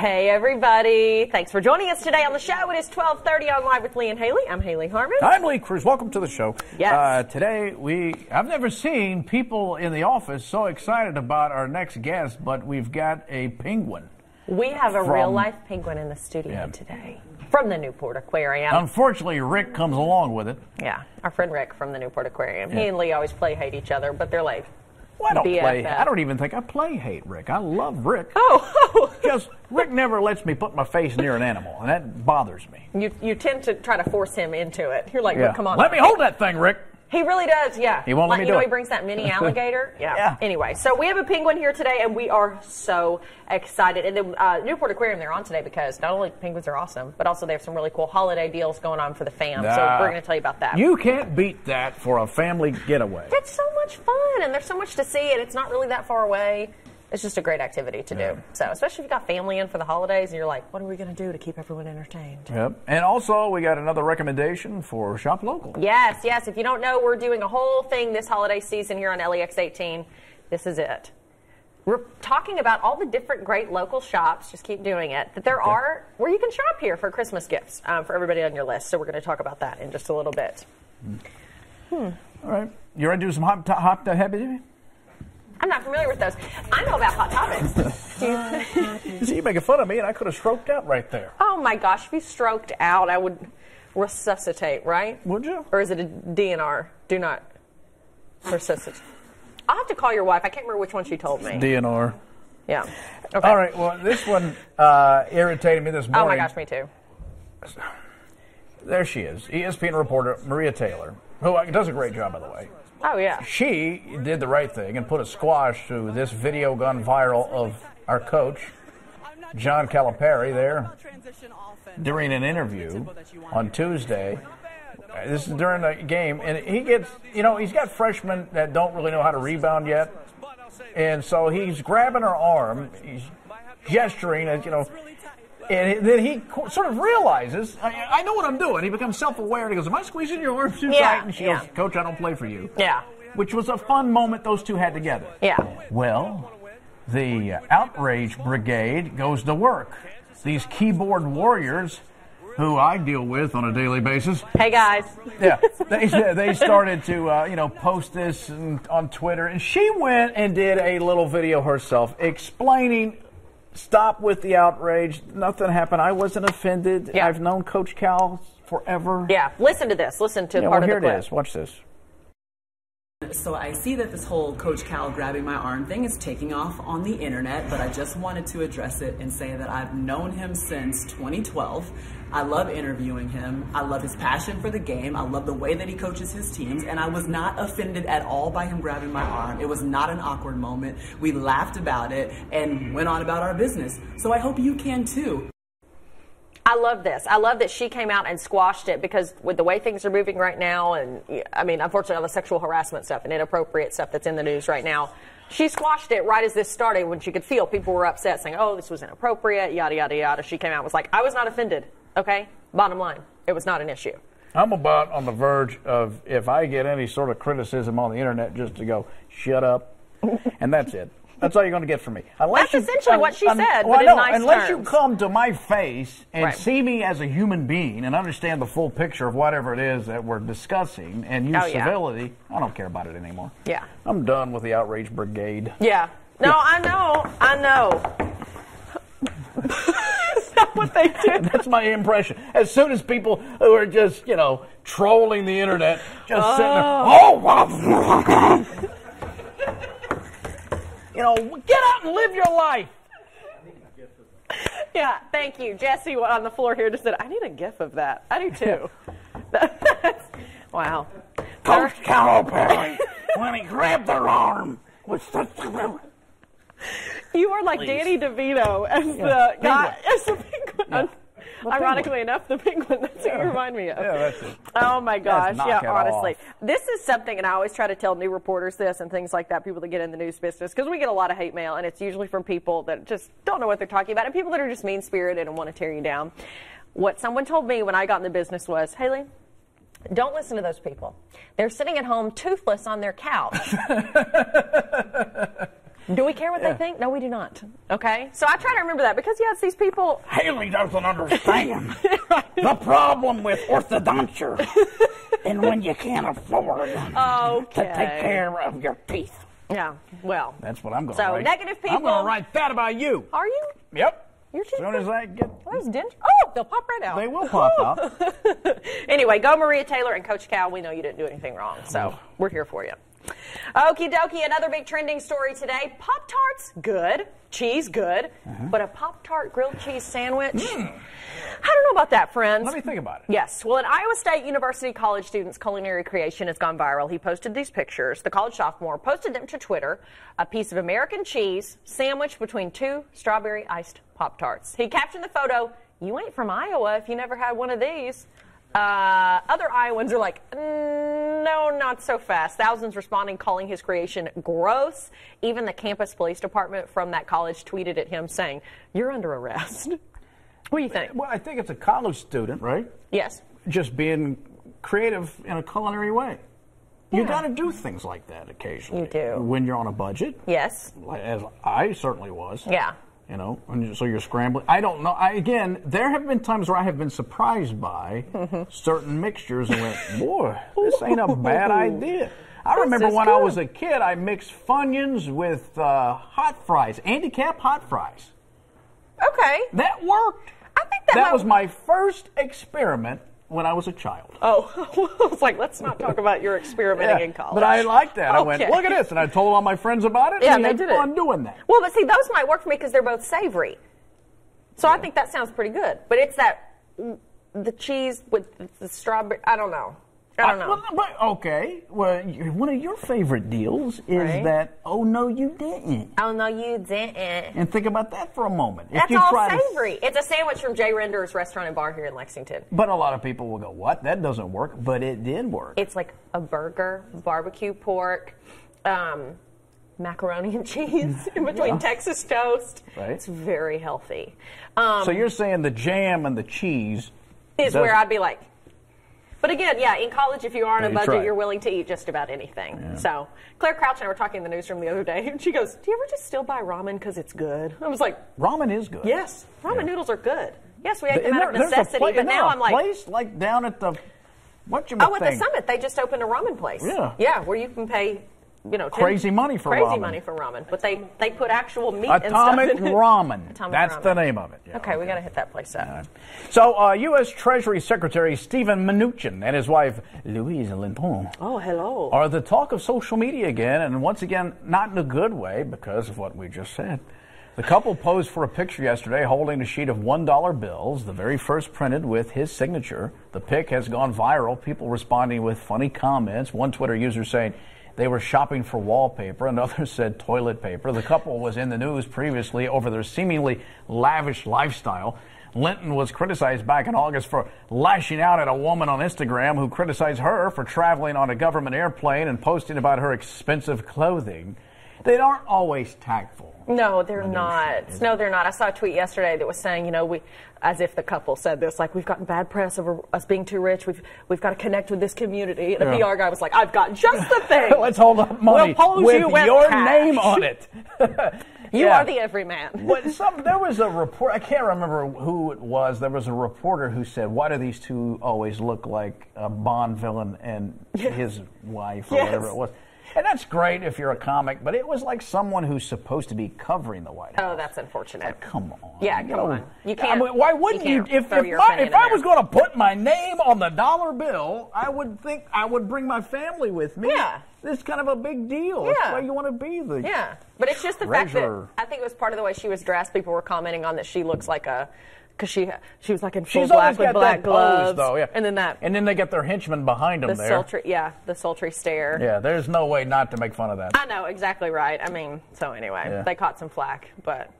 Hey everybody, thanks for joining us today on the show. It is 12:30 on Live with Lee and Haley. I'm Haley Harmon. I'm Lee Cruz. Welcome to the show. Yes. Today I've never seen people in the office so excited about our next guest, but we've got a penguin. We have a real life penguin in the studio today from the Newport Aquarium. Unfortunately, Rick comes along with it. Yeah, our friend Rick from the Newport Aquarium. He and Lee always hate each other, but they're like Well, BFF. I don't even think I hate Rick. I love Rick. Oh. Just Rick never lets me put my face near an animal, and that bothers me. You tend to try to force him into it. You're like, come on. Let me hold that thing, Rick. He really does, yeah. He won't let me do it. He brings that mini alligator. Yeah. Anyway, so we have a penguin here today, and we are so excited. And the Newport Aquarium, they're on today because not only penguins are awesome, but also they have some really cool holiday deals going on for the fam. So we're going to tell you about that. You can't beat that for a family getaway. It's so much fun, and there's so much to see, and it's not really that far away. It's just a great activity to do. So, especially if you've got family in for the holidays and you're like, what are we going to do to keep everyone entertained? Yep. And also, we got another recommendation for Shop Local. Yes. If you don't know, we're doing a whole thing this holiday season here on LEX 18. This is it. We're talking about all the different great local shops, just keep doing it, that there are where you can shop here for Christmas gifts for everybody on your list. So we're going to talk about that in just a little bit. All right. You ready to do some hot heavy? I'm not familiar with those. I know about Hot Topics. See, you're making fun of me, and I could have stroked out right there. Oh, my gosh. If you stroked out, I would resuscitate, right? Would you? Or is it a DNR? Do not resuscitate. I'll have to call your wife. I can't remember which one she told me. DNR. Yeah. Okay. All right. Well, this one irritated me this morning. Oh, my gosh, me too. There she is, ESPN reporter Maria Taylor, who does a great job, by the way. Oh, yeah. She did the right thing and put a squash to this video gone viral of our coach, John Calipari, there during an interview on Tuesday. This is during the game, and he gets, he's got freshmen that don't really know how to rebound yet, and so he's grabbing her arm, he's gesturing, and then he sort of realizes, I know what I'm doing. He becomes self-aware, and he goes, am I squeezing your arm too tight? And she goes, Coach, I don't play for you. Yeah. Which was a fun moment those two had together. Yeah. Well, the outrage brigade goes to work. These keyboard warriors, who I deal with on a daily basis. Hey, guys. Yeah. They started to, post this on Twitter, and she went and did a little video herself explaining, stop with the outrage. Nothing happened. I wasn't offended. Yeah. I've known Coach Cal forever. Yeah. Listen to this. Listen to part of the clip. Here it is. Watch this. So I see that this whole Coach Cal grabbing my arm thing is taking off on the internet, but I just wanted to address it and say that I've known him since 2012. I love interviewing him. I love his passion for the game. I love the way that he coaches his teams, and I was not offended at all by him grabbing my arm. It was not an awkward moment. We laughed about it and went on about our business. So I hope you can too. I love this. I love that she came out and squashed it because with the way things are moving right now, and I mean, unfortunately, all the sexual harassment stuff and inappropriate stuff that's in the news right now, she squashed it right as this started when she could feel people were upset saying, oh, this was inappropriate, yada, yada, yada. She came out and was like, I was not offended, okay? Bottom line, it was not an issue. I'm about on the verge of, if I get any sort of criticism on the internet, just to go, shut up, and that's it. That's all you're going to get from me. That's essentially what she said, but in nice unless terms. you come to my face and see me as a human being and understand the full picture of whatever it is that we're discussing and use civility, I don't care about it anymore. Yeah. I'm done with the outrage brigade. Yeah. No, I know. Is that what they do? That's my impression. As soon as people who are just, trolling the internet, just sitting there, get out and live your life. Yeah, thank you. Jesse on the floor here just said, I need a gif of that. I do too. Wow. Coach Calipari, when he grabbed their arm, was such a... You are like Danny DeVito as the guy, as the penguin. Ironically enough, the penguin, that's what you remind me of. Yeah, that's it. Oh, my gosh. Yeah, honestly. Off. This is something, and I always try to tell new reporters this and things like that, people that get in the news business, because we get a lot of hate mail, and it's usually from people that just don't know what they're talking about, and people that are just mean-spirited and want to tear you down. What someone told me when I got in the business was, Haley, don't listen to those people. They're sitting at home toothless on their couch. Do we care what they think? No, we do not. Okay? So I try to remember that because, yes, these people... Hayley doesn't understand the problem with orthodonture and when you can't afford to take care of your teeth. Yeah, well. That's what I'm going to write. So, negative people... I'm going to write that about you. Are you? Yep. Your teeth? As soon as I get... Those dentures? Oh, they'll pop right out. They will pop out. Anyway, go Maria Taylor and Coach Cal. We know you didn't do anything wrong, so we're here for you. Okie dokie, another big trending story today. Pop-Tarts, good. Cheese, good. But a Pop-Tart grilled cheese sandwich? I don't know about that, friends. Let me think about it. Yes. Well, an Iowa State University college student's culinary creation has gone viral. He posted these pictures. The college sophomore posted them to Twitter. A piece of American cheese sandwiched between 2 strawberry iced Pop-Tarts. He captioned the photo, "You ain't from Iowa if you never had one of these." Other Iowans are like, no, not so fast. Thousands responding, calling his creation gross. Even the campus police department from that college tweeted at him saying, "You're under arrest." What do you think? Well, I think it's a college student, right? Yes. Just being creative in a culinary way. You got to do things like that occasionally. You do. When you're on a budget. Yes. As I certainly was. Yeah. You know, and so you're scrambling. I don't know. Again, there have been times where I have been surprised by certain mixtures and went, boy, this ain't a bad idea. I remember when I was a kid, I mixed Funyuns with hot fries, handicap hot fries. Okay. That worked. I think that was my first experiment when I was a child. Oh, I was like, let's not talk about your experimenting in college. But I liked that. I went, look at this. And I told all my friends about it. Yeah, and they had did fun doing that. Well, but see, those might work for me because they're both savory. So I think that sounds pretty good. But it's the cheese with the strawberry. I don't know. Okay. Well, one of your favorite deals is that, oh, no, you didn't. Oh, no, you didn't. And think about that for a moment. That's all savory. It's a sandwich from Jay Render's restaurant and bar here in Lexington. But a lot of people will go, what? That doesn't work. But it did work. It's like a burger, barbecue pork, macaroni and cheese in between Texas toast. Right. It's very healthy. So you're saying the jam and the cheese is where I'd be like... But again, in college, if you are on a budget, you're willing to eat just about anything. Yeah. So Claire Crouch and I were talking in the newsroom the other day, and she goes, "Do you ever just still buy ramen because it's good?" I was like, "Ramen is good." Yes, ramen noodles are good. Yes, we ate them out of necessity, but now I'm like, place like down at the at the Summit, they just opened a ramen place. Yeah, where you can pay. Crazy money for ramen. But they put actual meat Atomic and stuff in it. Ramen. That's the name of it. Yeah, okay, we got to hit that place up. So, U.S. Treasury Secretary Stephen Mnuchin and his wife Louise Linton are the talk of social media again, and once again, not in a good way because of what we just said. The couple posed for a picture yesterday holding a sheet of $1 bills, the very first printed with his signature. The pic has gone viral, people responding with funny comments. One Twitter user saying, they were shopping for wallpaper, and others said toilet paper. The couple was in the news previously over their seemingly lavish lifestyle. Linton was criticized back in August for lashing out at a woman on Instagram who criticized her for traveling on a government airplane and posting about her expensive clothing. They aren't always tactful. No, they're not. No, they're not. I saw a tweet yesterday that was saying, we, as if the couple said this, like, we've gotten bad press over us being too rich. We've got to connect with this community. And the PR guy was like, I've got just the thing. Let's hold up money with your name on it. You are the everyman. But there was a report, I can't remember who it was. There was a reporter who said, why do these two always look like a Bond villain and his wife or whatever it was? And that's great if you're a comic, but it was like someone who's supposed to be covering the White House. Oh, that's unfortunate. Like, come on. Yeah, come on. You can't. Why wouldn't you? If I was going to put my name on the dollar bill, I would think I would bring my family with me. Yeah. It's kind of a big deal. Yeah. It's the way you want to be. But it's just the fact that I think it was part of the way she was dressed. People were commenting on that she looks like a... Because she was like in full black with black gloves. Though, And then they get their henchmen behind them there. The sultry stare. Yeah, there's no way not to make fun of that. I know, exactly right. I mean, so anyway, they caught some flack, but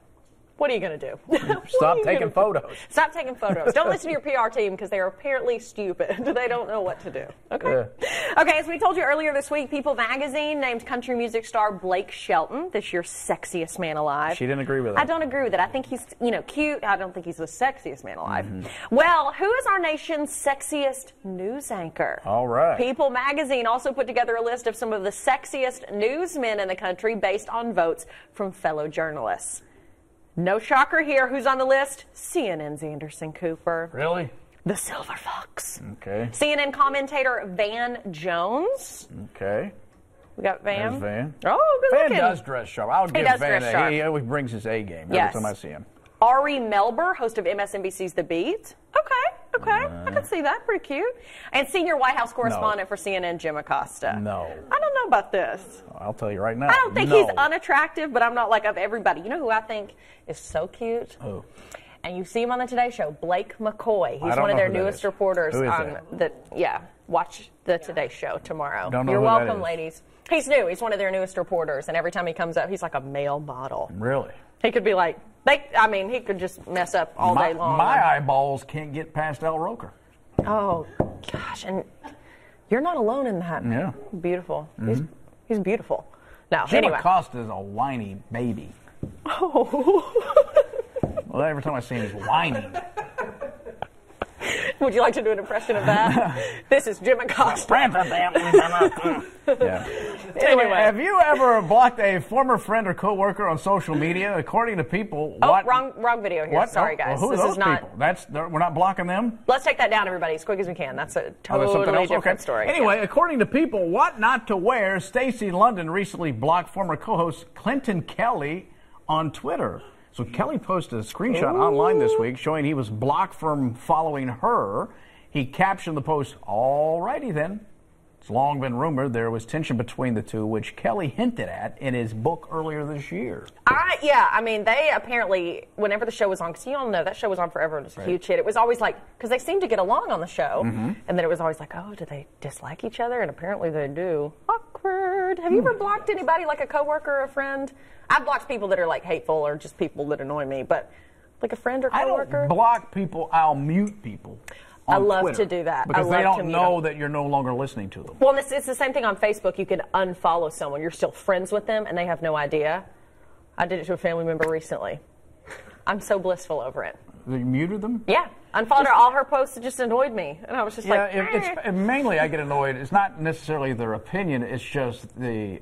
What are you going to do? Stop taking photos. Stop taking photos. Don't listen to your PR team because they are apparently stupid. They don't know what to do. Okay. Okay, as we told you earlier this week, People magazine named country music star Blake Shelton this year's sexiest man alive. She didn't agree with that. I don't agree with it. I think he's, cute. I don't think he's the sexiest man alive. Well, who is our nation's sexiest news anchor? All right. People magazine also put together a list of some of the sexiest newsmen in the country based on votes from fellow journalists. No shocker here. Who's on the list? CNN's Anderson Cooper. Really? The Silver Fox. Okay. CNN commentator Van Jones. Okay. We got Van. There's Van. Oh, good looking. Van does dress sharp. I'll give does Van dress sharp. He always brings his A game every time I see him. Ari Melber, host of MSNBC's The Beat. Okay. I can see that. Pretty cute. And senior White House correspondent for CNN, Jim Acosta. No. I don't know about this. I'll tell you right now. I don't think he's unattractive, but I'm not like of everybody. You know who I think is so cute? Who? And you see him on the Today Show, Blake McCoy. He's one of their newest reporters on the. Yeah, watch the Today Show tomorrow. Don't know You're who welcome, that is. Ladies. He's new. He's one of their newest reporters, and every time he comes up, he's like a male model. Really? He could be like, he could just mess up all day long. My eyeballs can't get past Al Roker. Oh, gosh, and you're not alone in that. Yeah. Beautiful. He's beautiful. Now, Jim anyway. Acosta is a whiny baby. Oh. Well, every time I see him, he's whining. Would you like to do an impression of that? This is Jim Acosta. Yeah. Anyway, have you ever blocked a former friend or coworker on social media? According to People, wrong video here. What? Sorry, guys. Well, who are this those is not. People? We're not blocking them. Let's take that down, everybody, as quick as we can. That's a totally different story. Anyway, according to People, what not to wear? Stacey London recently blocked former co-host Clinton Kelly on Twitter. So Kelly posted a screenshot online this week showing he was blocked from following her. He captioned the post, "Alrighty then." It's long been rumored there was tension between the two, which Kelly hinted at in his book earlier this year. They apparently, whenever the show was on, because you all know that show was on forever, it was a huge hit. It was always like, because they seemed to get along on the show, and then it was always like, oh, do they dislike each other? And apparently they do. Awkward. Have you ever blocked anybody, like a coworker or a friend? I've blocked people that are like hateful or just people that annoy me, but like a friend or coworker? I don't block people, I'll mute people. I love Twitter, to do that. Because they don't know that you're no longer listening to them. Well, it's the same thing on Facebook. You can unfollow someone. You're still friends with them, and they have no idea. I did it to a family member recently. I'm so blissful over it. You muted them? Yeah. Unfollowed her. All her posts just annoyed me. And I was just mainly I get annoyed. It's not necessarily their opinion. It's just the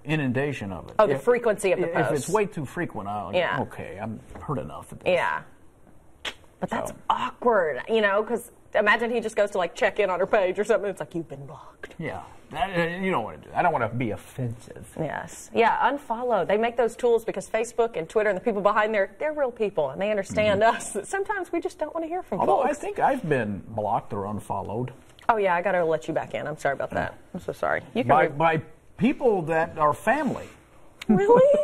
inundation of it. Oh, the frequency of the posts. If it's way too frequent, okay, I've heard enough of this. Yeah. But that's awkward, because imagine he just goes to like check in on her page or something. It's like, you've been blocked. Yeah. You don't want to do that. I don't want to be offensive. Yes. Yeah, unfollow. They make those tools because Facebook and Twitter and the people behind there, they're real people and they understand us. That sometimes we just don't want to hear from Although folks. I think I've been blocked or unfollowed. Oh, yeah, I got to let you back in. I'm sorry about that. I'm so sorry. You can by people that are family. Really?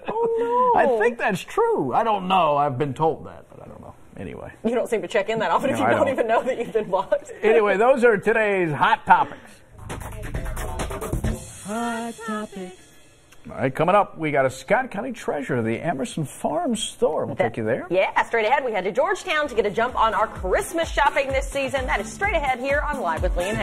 Oh, no. I think that's true. I don't know. I've been told that, but I don't know. Anyway. You don't seem to check in that often if you don't even know that you've been blocked. Anyway, those are today's hot topics. Hot topics. All right, coming up, we got a Scott County treasure, the Emerson Farm Store. We'll take you there. Yeah, straight ahead, we head to Georgetown to get a jump on our Christmas shopping this season. That is straight ahead here on Live with Lee and Hayley.